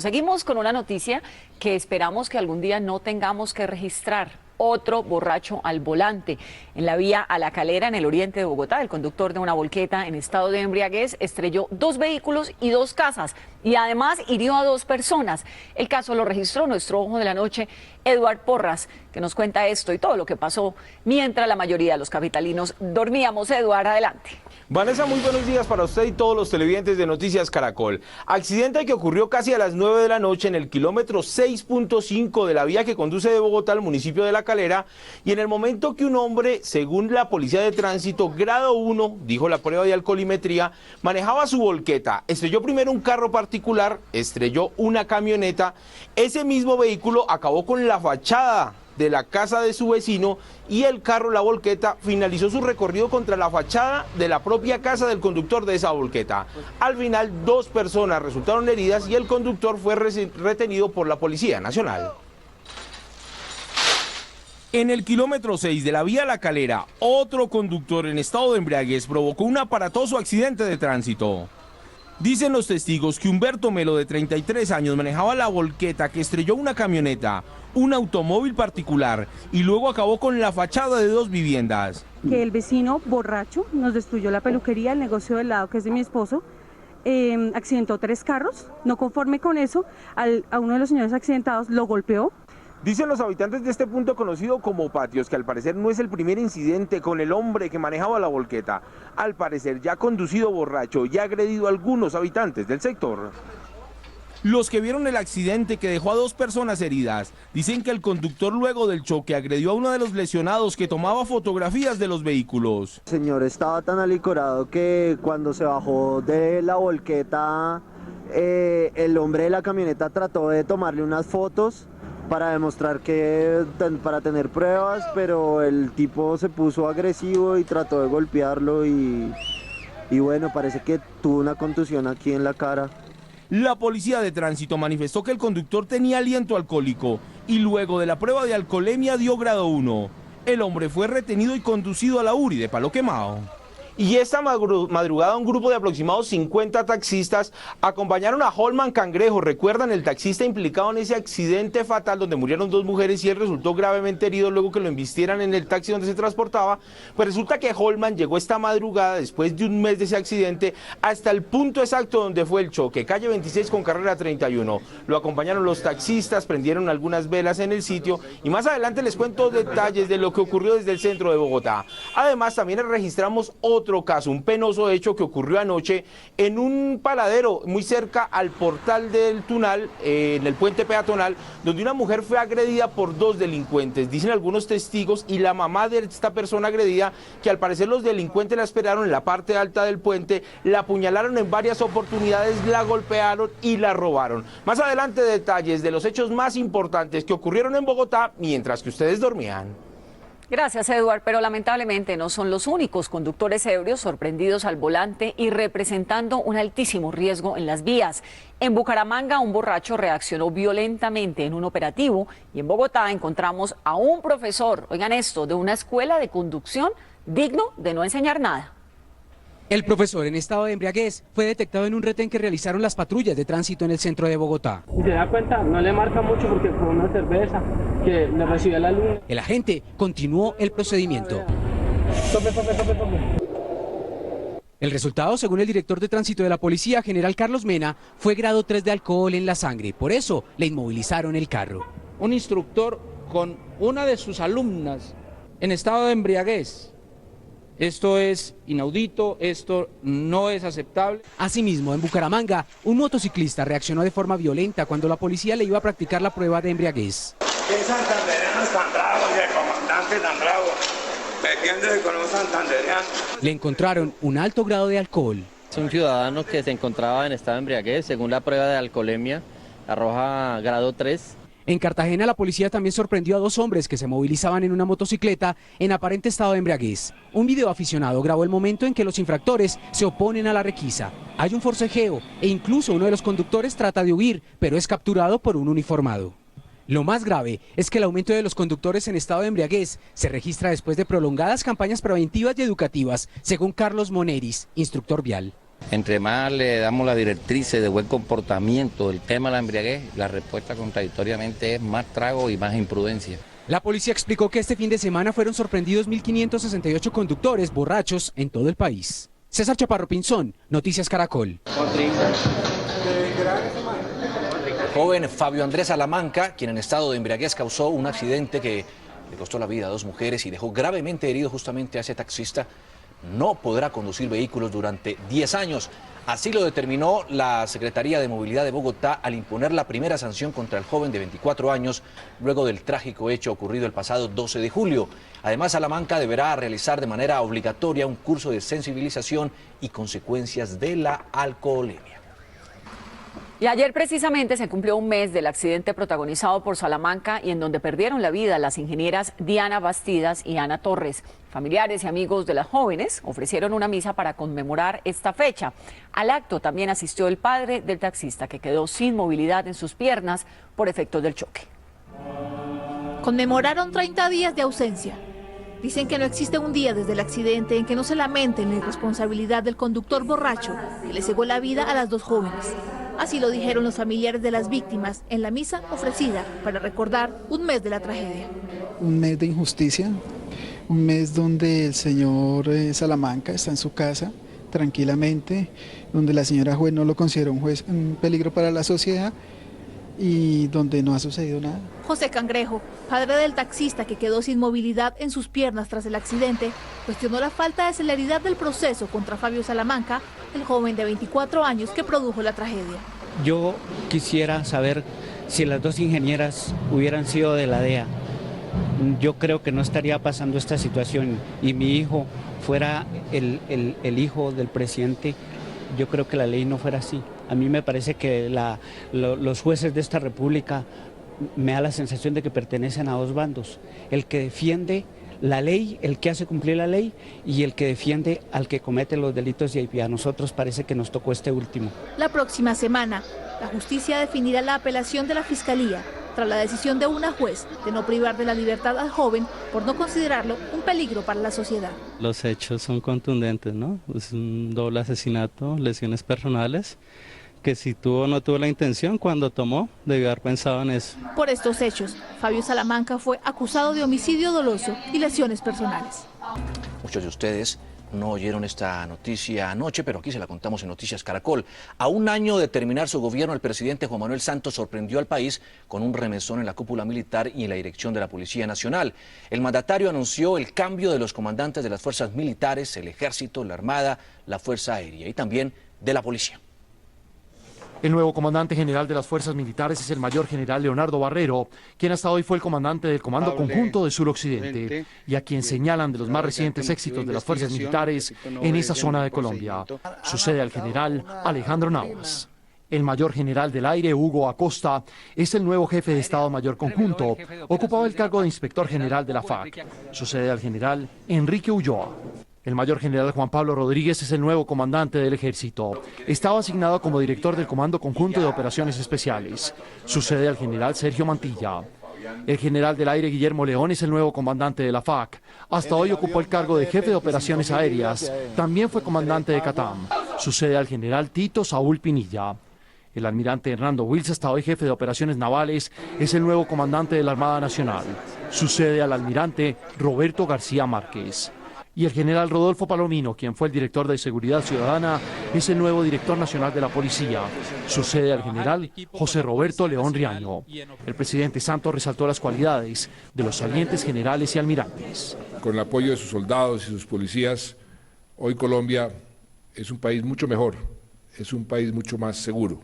Seguimos con una noticia que esperamos que algún día no tengamos que registrar. Otro borracho al volante. En la vía a La Calera, en el oriente de Bogotá, el conductor de una volqueta en estado de embriaguez estrelló 2 vehículos y 2 casas y además hirió a 2 personas. El caso lo registró nuestro ojo de la noche, Eduard Porras, que nos cuenta esto y todo lo que pasó mientras la mayoría de los capitalinos dormíamos. Eduard, adelante. Vanessa, muy buenos días para usted y todos los televidentes de Noticias Caracol. Accidente que ocurrió casi a las 9 de la noche en el kilómetro 6.5 de la vía que conduce de Bogotá al municipio de La Calera, y en el momento que un hombre, según la policía de tránsito, grado 1, dijo la prueba de alcoholimetría, manejaba su volqueta, estrelló primero un carro particular, estrelló una camioneta. Ese mismo vehículo acabó con la fachada de la casa de su vecino y el carro, la volqueta, finalizó su recorrido contra la fachada de la propia casa del conductor de esa volqueta. Al final, 2 personas resultaron heridas y el conductor fue retenido por la Policía Nacional. En el kilómetro 6 de la vía La Calera, otro conductor en estado de embriaguez provocó un aparatoso accidente de tránsito. Dicen los testigos que Humberto Melo, de 33 años, manejaba la volqueta que estrelló una camioneta, un automóvil particular y luego acabó con la fachada de 2 viviendas. Que el vecino borracho nos destruyó la peluquería, el negocio del lado que es de mi esposo, accidentó 3 carros, no conforme con eso, a uno de los señores accidentados lo golpeó. Dicen los habitantes de este punto conocido como Patios que al parecer no es el primer incidente con el hombre que manejaba la volqueta. Al parecer ya ha conducido borracho y ha agredido a algunos habitantes del sector. Los que vieron el accidente que dejó a 2 personas heridas dicen que el conductor luego del choque agredió a uno de los lesionados que tomaba fotografías de los vehículos. El señor estaba tan alicorado que cuando se bajó de la volqueta, el hombre de la camioneta trató de tomarle unas fotos para demostrar para tener pruebas, pero el tipo se puso agresivo y trató de golpearlo y bueno, parece que tuvo una contusión aquí en la cara. La policía de tránsito manifestó que el conductor tenía aliento alcohólico y luego de la prueba de alcoholemia dio grado 1. El hombre fue retenido y conducido a la URI de Palo Quemado. Y esta madrugada un grupo de aproximadamente 50 taxistas acompañaron a Holman Cangrejo. ¿Recuerdan el taxista implicado en ese accidente fatal donde murieron 2 mujeres y él resultó gravemente herido luego que lo embistieran en el taxi donde se transportaba? Pues resulta que Holman llegó esta madrugada, después de un mes de ese accidente, hasta el punto exacto donde fue el choque, calle 26 con carrera 31. Lo acompañaron los taxistas, prendieron algunas velas en el sitio y más adelante les cuento detalles de lo que ocurrió desde el centro de Bogotá. Además, también registramos otro caso, un penoso hecho que ocurrió anoche en un paradero muy cerca al portal del Tunal, en el puente peatonal, donde una mujer fue agredida por 2 delincuentes. Dicen algunos testigos y la mamá de esta persona agredida que al parecer los delincuentes la esperaron en la parte alta del puente, la apuñalaron en varias oportunidades, la golpearon y la robaron. Más adelante detalles de los hechos más importantes que ocurrieron en Bogotá mientras que ustedes dormían. Gracias, Eduard, pero lamentablemente no son los únicos conductores ebrios sorprendidos al volante y representando un altísimo riesgo en las vías. En Bucaramanga, un borracho reaccionó violentamente en un operativo y en Bogotá encontramos a un profesor, oigan esto, de una escuela de conducción digno de no enseñar nada. El profesor en estado de embriaguez fue detectado en un retén que realizaron las patrullas de tránsito en el centro de Bogotá. Si se da cuenta, no le marca mucho porque fue una cerveza que le recibió el alumno. El agente continuó el procedimiento. Tope. El resultado, según el director de tránsito de la policía, general Carlos Mena, fue grado 3 de alcohol en la sangre. Por eso le inmovilizaron el carro. Un instructor con una de sus alumnas en estado de embriaguez. Esto es inaudito, esto no es aceptable. Asimismo, en Bucaramanga, un motociclista reaccionó de forma violenta cuando la policía le iba a practicar la prueba de embriaguez. ¿Qué santandereano es tan bravo, el comandante tan bravo? Metiéndose con un santandereano. Le encontraron un alto grado de alcohol. Es un ciudadano que se encontraba en estado de embriaguez, según la prueba de alcoholemia, arroja grado 3. En Cartagena, la policía también sorprendió a 2 hombres que se movilizaban en una motocicleta en aparente estado de embriaguez. Un video aficionado grabó el momento en que los infractores se oponen a la requisa. Hay un forcejeo e incluso uno de los conductores trata de huir, pero es capturado por un uniformado. Lo más grave es que el aumento de los conductores en estado de embriaguez se registra después de prolongadas campañas preventivas y educativas, según Carlos Moneris, instructor vial. Entre más le damos las directrices de buen comportamiento del tema de la embriaguez, la respuesta contradictoriamente es más trago y más imprudencia. La policía explicó que este fin de semana fueron sorprendidos 1.568 conductores borrachos en todo el país. César Chaparro Pinzón, Noticias Caracol. Joven Fabio Andrés Salamanca, quien en estado de embriaguez causó un accidente que le costó la vida a 2 mujeres y dejó gravemente herido justamente a ese taxista, no podrá conducir vehículos durante 10 años. Así lo determinó la Secretaría de Movilidad de Bogotá al imponer la primera sanción contra el joven de 24 años luego del trágico hecho ocurrido el pasado 12 de julio. Además, Salamanca deberá realizar de manera obligatoria un curso de sensibilización y consecuencias de la alcoholemia. Y ayer precisamente se cumplió un mes del accidente protagonizado por Salamanca y en donde perdieron la vida las ingenieras Diana Bastidas y Ana Torres. Familiares y amigos de las jóvenes ofrecieron una misa para conmemorar esta fecha. Al acto también asistió el padre del taxista que quedó sin movilidad en sus piernas por efectos del choque. Conmemoraron 30 días de ausencia. Dicen que no existe un día desde el accidente en que no se lamenten la irresponsabilidad del conductor borracho que le cegó la vida a las 2 jóvenes. Así lo dijeron los familiares de las víctimas en la misa ofrecida para recordar un mes de la tragedia. Un mes de injusticia, un mes donde el señor Salamanca está en su casa tranquilamente, donde la señora juez no lo considera un peligro para la sociedad y donde no ha sucedido nada. José Cangrejo, padre del taxista que quedó sin movilidad en sus piernas tras el accidente, cuestionó la falta de celeridad del proceso contra Fabio Salamanca, el joven de 24 años que produjo la tragedia. Yo quisiera saber si las 2 ingenieras hubieran sido de la DEA. Yo creo que no estaría pasando esta situación y mi hijo fuera el hijo del presidente. Yo creo que la ley no fuera así. A mí me parece que los jueces de esta república me da la sensación de que pertenecen a 2 bandos. El que defiende la ley, el que hace cumplir la ley y el que defiende al que comete los delitos y a nosotros parece que nos tocó este último. La próxima semana, la justicia definirá la apelación de la Fiscalía tras la decisión de una juez de no privar de la libertad al joven por no considerarlo un peligro para la sociedad. Los hechos son contundentes, ¿no? Es un doble asesinato, lesiones personales, que si tuvo o no tuvo la intención cuando tomó, debió haber pensado en eso. Por estos hechos, Fabio Salamanca fue acusado de homicidio doloso y lesiones personales. Muchos de ustedes no oyeron esta noticia anoche, pero aquí se la contamos en Noticias Caracol. A un año de terminar su gobierno, el presidente Juan Manuel Santos sorprendió al país con un remesón en la cúpula militar y en la dirección de la Policía Nacional. El mandatario anunció el cambio de los comandantes de las fuerzas militares, el Ejército, la Armada, la Fuerza Aérea y también de la Policía. El nuevo comandante general de las fuerzas militares es el mayor general Leonardo Barrero, quien hasta hoy fue el comandante del Comando Conjunto de Suroccidente y a quien señalan de los más recientes éxitos de las fuerzas militares en esa zona de Colombia. Sucede al general Alejandro Navas. El mayor general del aire, Hugo Acosta, es el nuevo jefe de Estado Mayor Conjunto. Ocupaba el cargo de inspector general de la FAC. Sucede al general Enrique Ulloa. El mayor general Juan Pablo Rodríguez es el nuevo comandante del Ejército. Estaba asignado como director del Comando Conjunto de Operaciones Especiales. Sucede al general Sergio Mantilla. El general del aire Guillermo León es el nuevo comandante de la FAC. Hasta hoy ocupó el cargo de jefe de operaciones aéreas. También fue comandante de CATAM. Sucede al general Tito Saúl Pinilla. El almirante Hernando Wills, hasta hoy jefe de operaciones navales, es el nuevo comandante de la Armada Nacional. Sucede al almirante Roberto García Márquez. Y el general Rodolfo Palomino, quien fue el director de Seguridad Ciudadana, es el nuevo director nacional de la Policía. Sucede al general José Roberto León Riaño. El presidente Santos resaltó las cualidades de los salientes generales y almirantes. Con el apoyo de sus soldados y sus policías, hoy Colombia es un país mucho mejor, es un país mucho más seguro.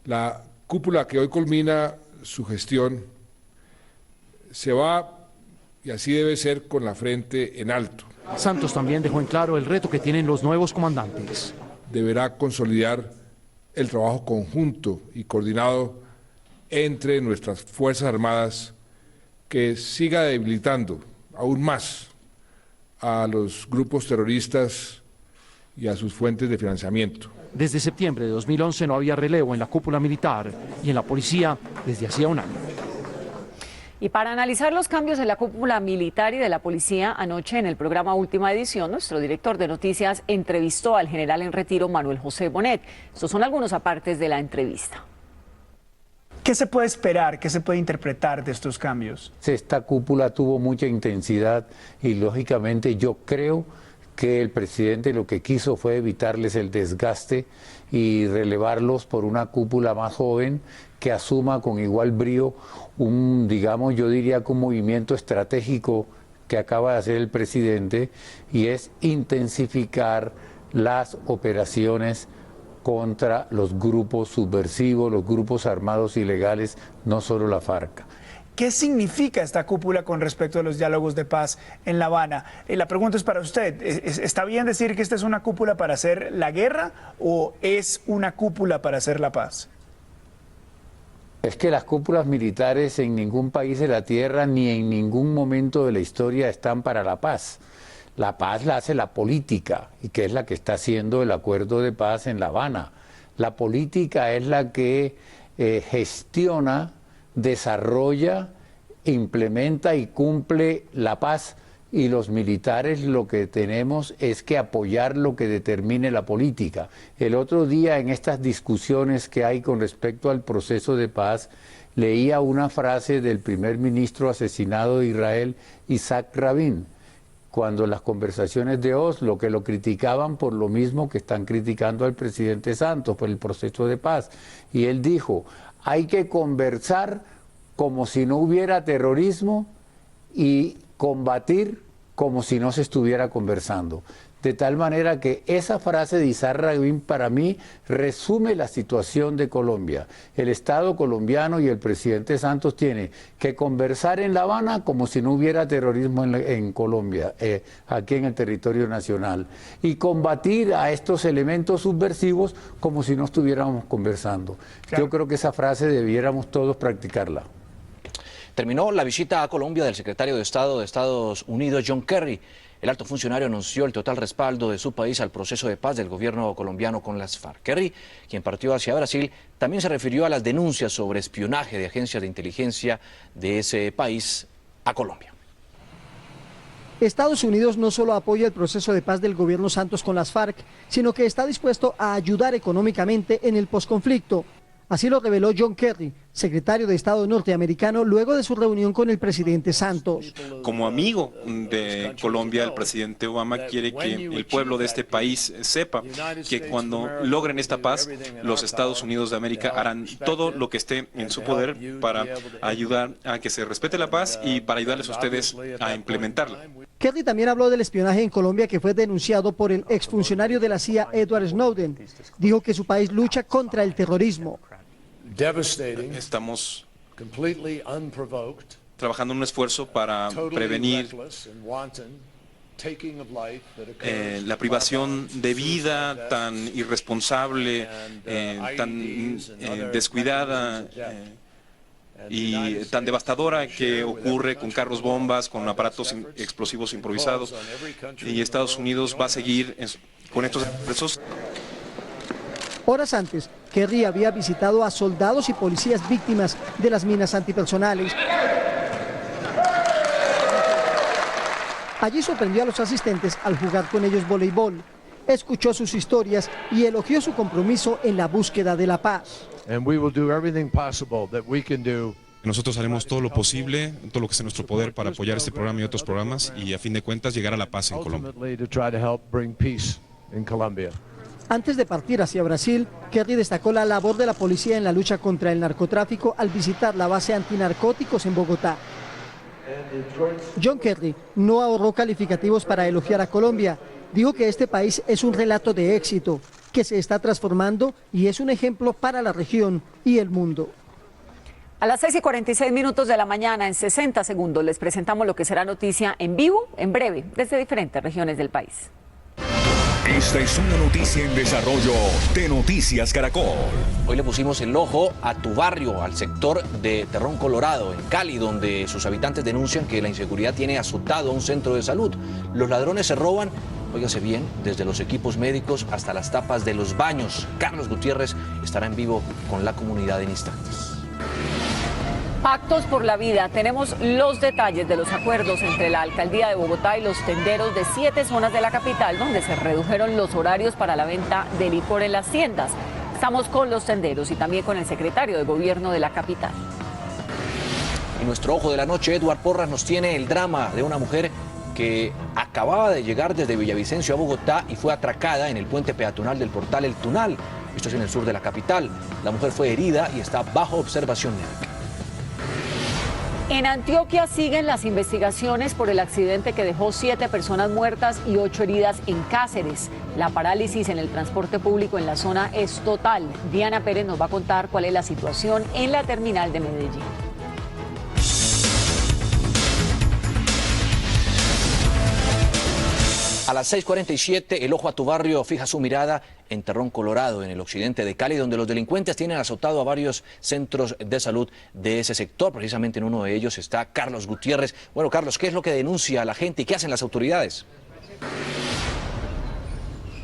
La cúpula que hoy culmina su gestión se va, y así debe ser, con la frente en alto. Santos también dejó en claro el reto que tienen los nuevos comandantes. Deberá consolidar el trabajo conjunto y coordinado entre nuestras Fuerzas Armadas, que siga debilitando aún más a los grupos terroristas y a sus fuentes de financiamiento. Desde septiembre de 2011 no había relevo en la cúpula militar y en la policía desde hacía un año. Y para analizar los cambios en la cúpula militar y de la policía, anoche en el programa Última Edición, nuestro director de noticias entrevistó al general en retiro Manuel José Bonet. Estos son algunos apartes de la entrevista. ¿Qué se puede esperar, qué se puede interpretar de estos cambios? Esta cúpula tuvo mucha intensidad y lógicamente yo creo que el presidente lo que quiso fue evitarles el desgaste y relevarlos por una cúpula más joven que asuma con igual brío un, digamos, yo diría que un movimiento estratégico que acaba de hacer el presidente, y es intensificar las operaciones contra los grupos subversivos, los grupos armados ilegales, no solo la FARC. ¿Qué significa esta cúpula con respecto a los diálogos de paz en La Habana? La pregunta es para usted. ¿Está bien decir que esta es una cúpula para hacer la guerra o es una cúpula para hacer la paz? Es que las cúpulas militares en ningún país de la tierra ni en ningún momento de la historia están para la paz. La paz la hace la política, y que es la que está haciendo el acuerdo de paz en La Habana. La política es la que gestiona, desarrolla, implementa y cumple la paz, y los militares lo que tenemos es que apoyar lo que determine la política. El otro día, en estas discusiones que hay con respecto al proceso de paz, leía una frase del primer ministro asesinado de Israel, Isaac Rabin, cuando en las conversaciones de Oslo, que lo criticaban por lo mismo que están criticando al presidente Santos, por el proceso de paz. Y él dijo, hay que conversar como si no hubiera terrorismo y combatir como si no se estuviera conversando. De tal manera que esa frase de Isaac Rabin para mí resume la situación de Colombia. El Estado colombiano y el presidente Santos tienen que conversar en La Habana como si no hubiera terrorismo en Colombia, aquí en el territorio nacional, y combatir a estos elementos subversivos como si no estuviéramos conversando. Claro. Yo creo que esa frase debiéramos todos practicarla. Terminó la visita a Colombia del secretario de Estado de Estados Unidos, John Kerry. El alto funcionario anunció el total respaldo de su país al proceso de paz del gobierno colombiano con las FARC. Kerry, quien partió hacia Brasil, también se refirió a las denuncias sobre espionaje de agencias de inteligencia de ese país a Colombia. Estados Unidos no solo apoya el proceso de paz del gobierno Santos con las FARC, sino que está dispuesto a ayudar económicamente en el posconflicto. Así lo reveló John Kerry, secretario de Estado norteamericano, luego de su reunión con el presidente Santos. Como amigo de Colombia, el presidente Obama quiere que el pueblo de este país sepa que cuando logren esta paz, los Estados Unidos de América harán todo lo que esté en su poder para ayudar a que se respete la paz y para ayudarles a ustedes a implementarla. Kerry también habló del espionaje en Colombia que fue denunciado por el exfuncionario de la CIA, Edward Snowden. Dijo que su país lucha contra el terrorismo. Estamos trabajando en un esfuerzo para prevenir la privación de vida tan irresponsable, tan descuidada y tan devastadora que ocurre con carros bombas, con aparatos explosivos improvisados. Y Estados Unidos va a seguir con estos esfuerzos. Horas antes, Kerry había visitado a soldados y policías víctimas de las minas antipersonales. Allí sorprendió a los asistentes al jugar con ellos voleibol. Escuchó sus historias y elogió su compromiso en la búsqueda de la paz. Nosotros haremos todo lo posible, todo lo que esté en nuestro poder para apoyar este programa y otros programas y a fin de cuentas llegar a la paz en Colombia. Antes de partir hacia Brasil, Kerry destacó la labor de la policía en la lucha contra el narcotráfico al visitar la base antinarcóticos en Bogotá. John Kerry no ahorró calificativos para elogiar a Colombia. Dijo que este país es un relato de éxito, que se está transformando y es un ejemplo para la región y el mundo. A las 6:46 de la mañana, en 60 segundos, les presentamos lo que será noticia en vivo, en breve, desde diferentes regiones del país. Esta es una noticia en desarrollo de Noticias Caracol. Hoy le pusimos el ojo a tu barrio, al sector de Terrón Colorado, en Cali, donde sus habitantes denuncian que la inseguridad tiene azotado un centro de salud. Los ladrones se roban, óigase bien, desde los equipos médicos hasta las tapas de los baños. Carlos Gutiérrez estará en vivo con la comunidad en instantes. Pactos por la vida. Tenemos los detalles de los acuerdos entre la Alcaldía de Bogotá y los tenderos de 7 zonas de la capital, donde se redujeron los horarios para la venta de licor en las tiendas. Estamos con los tenderos y también con el secretario de Gobierno de la capital. En nuestro ojo de la noche, Eduard Porras nos tiene el drama de una mujer que acababa de llegar desde Villavicencio a Bogotá y fue atracada en el puente peatonal del Portal El Tunal. Esto es en el sur de la capital. La mujer fue herida y está bajo observación médica. En Antioquia siguen las investigaciones por el accidente que dejó 7 personas muertas y 8 heridas en Cáceres. La parálisis en el transporte público en la zona es total. Diana Pérez nos va a contar cuál es la situación en la terminal de Medellín. A las 6:47, el ojo a tu barrio fija su mirada en Terrón, Colorado, en el occidente de Cali, donde los delincuentes tienen azotado a varios centros de salud de ese sector. Precisamente en uno de ellos está Carlos Gutiérrez. Bueno, Carlos, ¿qué es lo que denuncia la gente y qué hacen las autoridades?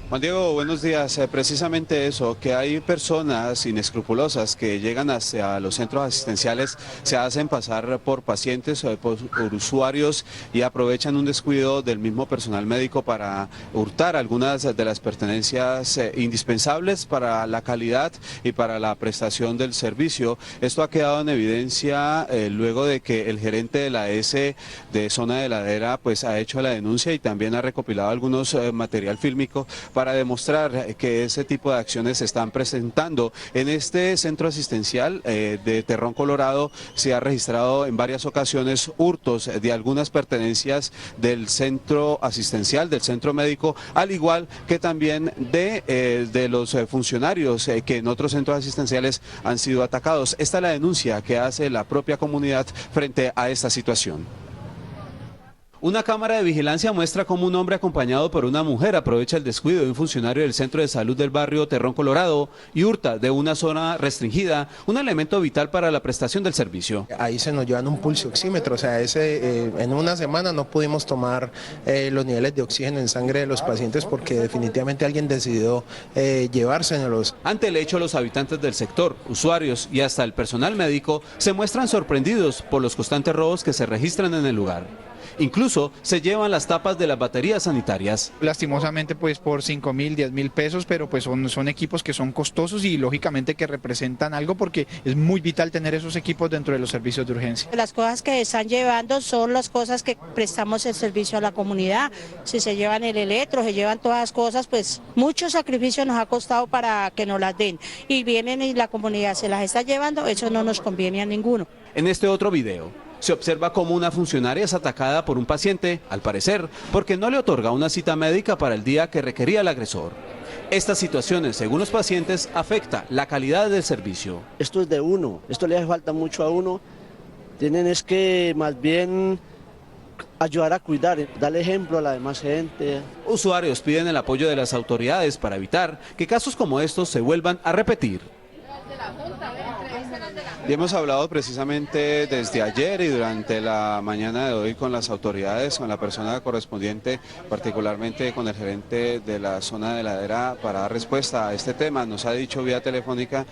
Juan Diego, buenos días. Precisamente eso, que hay personas inescrupulosas que llegan hacia los centros asistenciales, se hacen pasar por pacientes o por usuarios y aprovechan un descuido del mismo personal médico para hurtar algunas de las pertenencias indispensables para la calidad y para la prestación del servicio. Esto ha quedado en evidencia luego de que el gerente de la S de Zona de Ladera pues ha hecho la denuncia y también ha recopilado algunos material fílmico para demostrar que ese tipo de acciones se están presentando. En este centro asistencial de Terrón, Colorado, se ha registrado en varias ocasiones hurtos de algunas pertenencias del centro asistencial, del centro médico, al igual que también de los funcionarios que en otros centros asistenciales han sido atacados. Esta es la denuncia que hace la propia comunidad frente a esta situación. Una cámara de vigilancia muestra cómo un hombre acompañado por una mujer aprovecha el descuido de un funcionario del centro de salud del barrio Terrón, Colorado, y hurta de una zona restringida un elemento vital para la prestación del servicio. Ahí se nos llevan un pulsioxímetro, o sea, en una semana no pudimos tomar los niveles de oxígeno en sangre de los pacientes porque definitivamente alguien decidió llevárselos. Ante el hecho, los habitantes del sector, usuarios y hasta el personal médico se muestran sorprendidos por los constantes robos que se registran en el lugar. Incluso se llevan las tapas de las baterías sanitarias. Lastimosamente pues por 5.000, 10.000 pesos, pero pues son equipos que son costosos y lógicamente que representan algo porque es muy vital tener esos equipos dentro de los servicios de urgencia. Las cosas que están llevando son las cosas que prestamos el servicio a la comunidad. Si se llevan el electro, se llevan todas las cosas, pues mucho sacrificio nos ha costado para que nos las den. Y vienen y la comunidad se las está llevando, eso no nos conviene a ninguno. En este otro video se observa cómo una funcionaria es atacada por un paciente, al parecer, porque no le otorga una cita médica para el día que requería el agresor. Estas situaciones, según los pacientes, afecta la calidad del servicio. Esto es de uno, esto le hace falta mucho a uno. Tienen es que más bien ayudar a cuidar, darle ejemplo a la demás gente. Usuarios piden el apoyo de las autoridades para evitar que casos como estos se vuelvan a repetir. Y hemos hablado precisamente desde ayer y durante la mañana de hoy con las autoridades, con la persona correspondiente, particularmente con el gerente de la Zona de Ladera, para dar respuesta a este tema. Nos ha dicho vía telefónica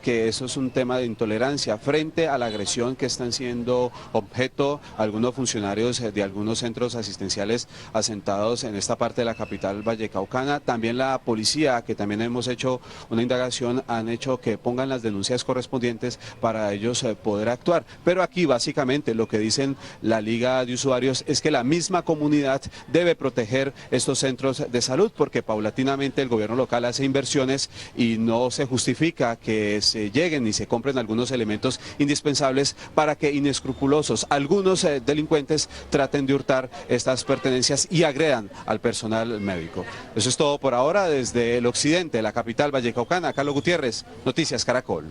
que eso es un tema de intolerancia frente a la agresión que están siendo objeto algunos funcionarios de algunos centros asistenciales asentados en esta parte de la capital vallecaucana. También la policía, que también hemos hecho una indagación, han hecho que pongan las denuncias correspondientes para ellos poder actuar. Pero aquí básicamente lo que dicen la Liga de Usuarios es que la misma comunidad debe proteger estos centros de salud porque paulatinamente el gobierno local hace inversiones y no se justifica que se lleguen y se compren algunos elementos indispensables para que inescrupulosos, algunos delincuentes traten de hurtar estas pertenencias y agredan al personal médico. Eso es todo por ahora desde el occidente, la capital vallecaucana. Carlos Gutiérrez, Noticias Caracol.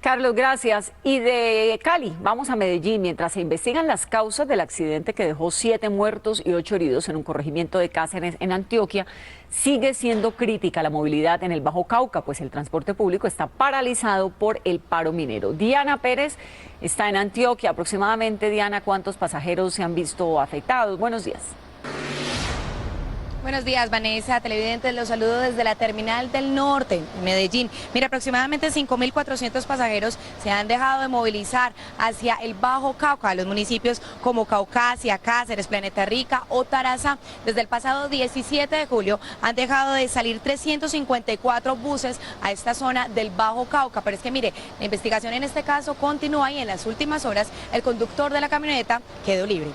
Carlos, gracias. Y de Cali, vamos a Medellín, mientras se investigan las causas del accidente que dejó 7 muertos y 8 heridos en un corregimiento de Cáceres, en Antioquia, sigue siendo crítica la movilidad en el Bajo Cauca, pues el transporte público está paralizado por el paro minero. Diana Pérez está en Antioquia. Aproximadamente, Diana, ¿cuántos pasajeros se han visto afectados? Buenos días. Buenos días, Vanessa, televidentes, los saludo desde la Terminal del Norte, en Medellín. Mira, aproximadamente 5.400 pasajeros se han dejado de movilizar hacia el Bajo Cauca, los municipios como Caucasia, Cáceres, Planeta Rica o Tarazá. Desde el pasado 17 de julio han dejado de salir 354 buses a esta zona del Bajo Cauca. Pero es que mire, la investigación en este caso continúa y en las últimas horas el conductor de la camioneta quedó libre.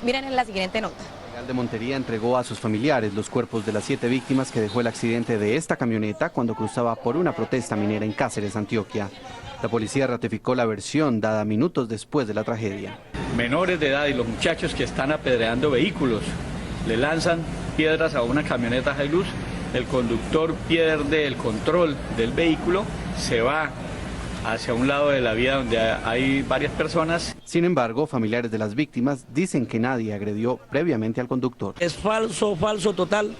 Miren en la siguiente nota. De Montería entregó a sus familiares los cuerpos de las 7 víctimas que dejó el accidente de esta camioneta cuando cruzaba por una protesta minera en Cáceres, Antioquia. La policía ratificó la versión dada minutos después de la tragedia. Menores de edad y los muchachos que están apedreando vehículos le lanzan piedras a una camioneta Hilux, el conductor pierde el control del vehículo, se va hacia un lado de la vía donde hay varias personas. Sin embargo, familiares de las víctimas dicen que nadie agredió previamente al conductor. Es falso total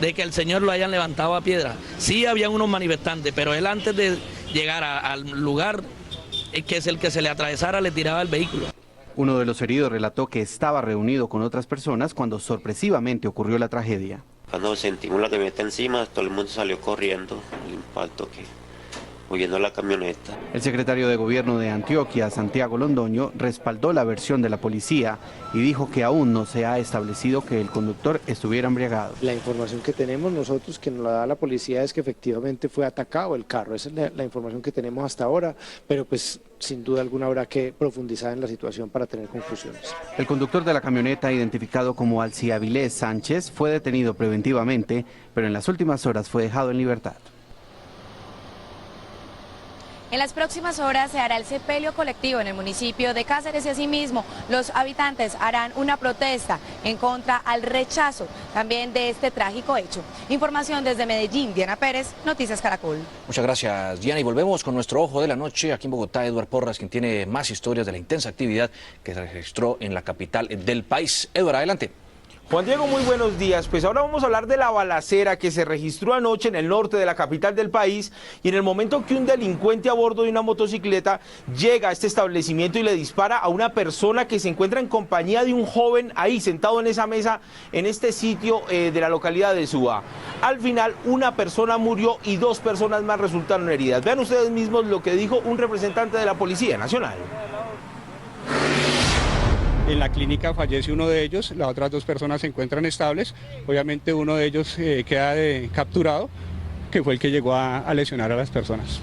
de que el señor lo hayan levantado a piedra. Sí habían unos manifestantes, pero él antes de llegar al lugar que es el que se le atravesara, le tiraba el vehículo. Uno de los heridos relató que estaba reunido con otras personas cuando sorpresivamente ocurrió la tragedia. Cuando sentimos la camioneta encima, todo el mundo salió corriendo, el impacto que... huyendo la camioneta. El secretario de Gobierno de Antioquia, Santiago Londoño, respaldó la versión de la policía y dijo que aún no se ha establecido que el conductor estuviera embriagado. La información que tenemos nosotros, que nos la da la policía, es que efectivamente fue atacado el carro. Esa es la información que tenemos hasta ahora, pero pues sin duda alguna habrá que profundizar en la situación para tener conclusiones. El conductor de la camioneta, identificado como Alciavilés Sánchez, fue detenido preventivamente, pero en las últimas horas fue dejado en libertad. En las próximas horas se hará el sepelio colectivo en el municipio de Cáceres y asimismo los habitantes harán una protesta en contra al rechazo también de este trágico hecho. Información desde Medellín, Diana Pérez, Noticias Caracol. Muchas gracias, Diana, y volvemos con nuestro ojo de la noche aquí en Bogotá, Eduard Porras, quien tiene más historias de la intensa actividad que se registró en la capital del país. Eduard, adelante. Juan Diego, muy buenos días. Pues ahora vamos a hablar de la balacera que se registró anoche en el norte de la capital del país y en el momento que un delincuente a bordo de una motocicleta llega a este establecimiento y le dispara a una persona que se encuentra en compañía de un joven ahí sentado en esa mesa en este sitio de la localidad de Suba. Al final una persona murió y 2 personas más resultaron heridas. Vean ustedes mismos lo que dijo un representante de la Policía Nacional. En la clínica fallece uno de ellos, las otras 2 personas se encuentran estables. Obviamente uno de ellos queda capturado, que fue el que llegó a lesionar a las personas.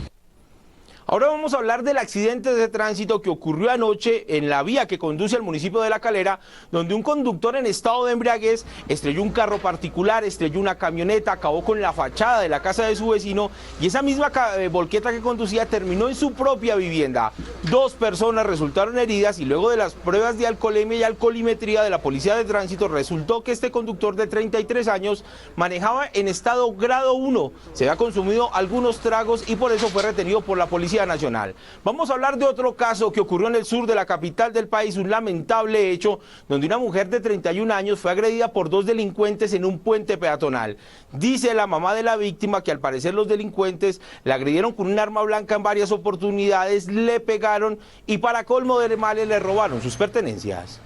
Ahora vamos a hablar del accidente de tránsito que ocurrió anoche en la vía que conduce al municipio de La Calera, donde un conductor en estado de embriaguez estrelló un carro particular, estrelló una camioneta, acabó con la fachada de la casa de su vecino y esa misma volqueta que conducía terminó en su propia vivienda. 2 personas resultaron heridas y luego de las pruebas de alcoholemia y alcoholimetría de la Policía de Tránsito resultó que este conductor de 33 años manejaba en estado grado 1. Se había consumido algunos tragos y por eso fue retenido por la Policía Nacional. Vamos a hablar de otro caso que ocurrió en el sur de la capital del país, un lamentable hecho donde una mujer de 31 años fue agredida por 2 delincuentes en un puente peatonal. Dice la mamá de la víctima que al parecer los delincuentes la agredieron con un arma blanca en varias oportunidades, le pegaron y para colmo de males le robaron sus pertenencias.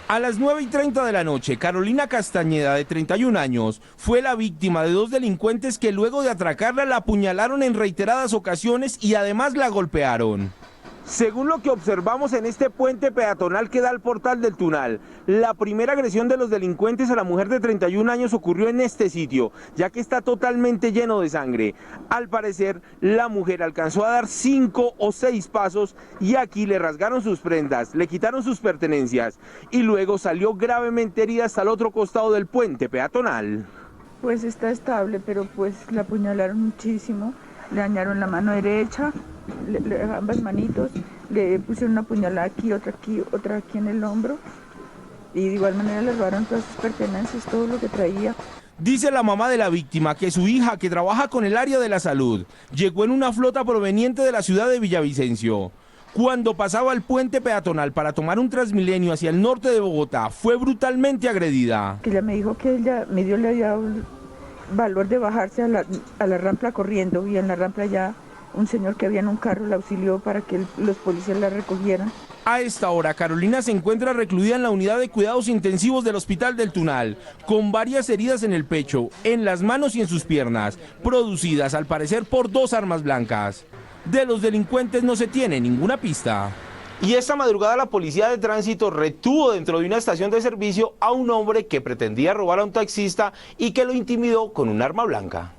A las 9:30 de la noche, Carolina Castañeda, de 31 años, fue la víctima de 2 delincuentes que luego de atracarla la apuñalaron en reiteradas ocasiones y además la golpearon. Según lo que observamos en este puente peatonal que da al portal del Tunal, la primera agresión de los delincuentes a la mujer de 31 años ocurrió en este sitio, ya que está totalmente lleno de sangre. Al parecer, la mujer alcanzó a dar 5 o 6 pasos y aquí le rasgaron sus prendas, le quitaron sus pertenencias y luego salió gravemente herida hasta el otro costado del puente peatonal. Pues está estable, pero pues la apuñalaron muchísimo, le dañaron la mano derecha, ambas manitos, le pusieron una puñalada aquí, otra aquí en el hombro y de igual manera le robaron todas sus pertenencias, todo lo que traía. Dice la mamá de la víctima que su hija, que trabaja con el área de la salud, llegó en una flota proveniente de la ciudad de Villavicencio. Cuando pasaba el puente peatonal para tomar un Transmilenio hacia el norte de Bogotá, fue brutalmente agredida. Ella me dijo que ella medio le había dado valor de bajarse a la rampa corriendo y en la rampa ya un señor que había en un carro la auxilió para que los policías la recogieran. A esta hora, Carolina se encuentra recluida en la unidad de cuidados intensivos del Hospital del Tunal, con varias heridas en el pecho, en las manos y en sus piernas, producidas al parecer por 2 armas blancas. De los delincuentes no se tiene ninguna pista. Y esta madrugada la policía de tránsito retuvo dentro de una estación de servicio a un hombre que pretendía robar a un taxista y que lo intimidó con un arma blanca.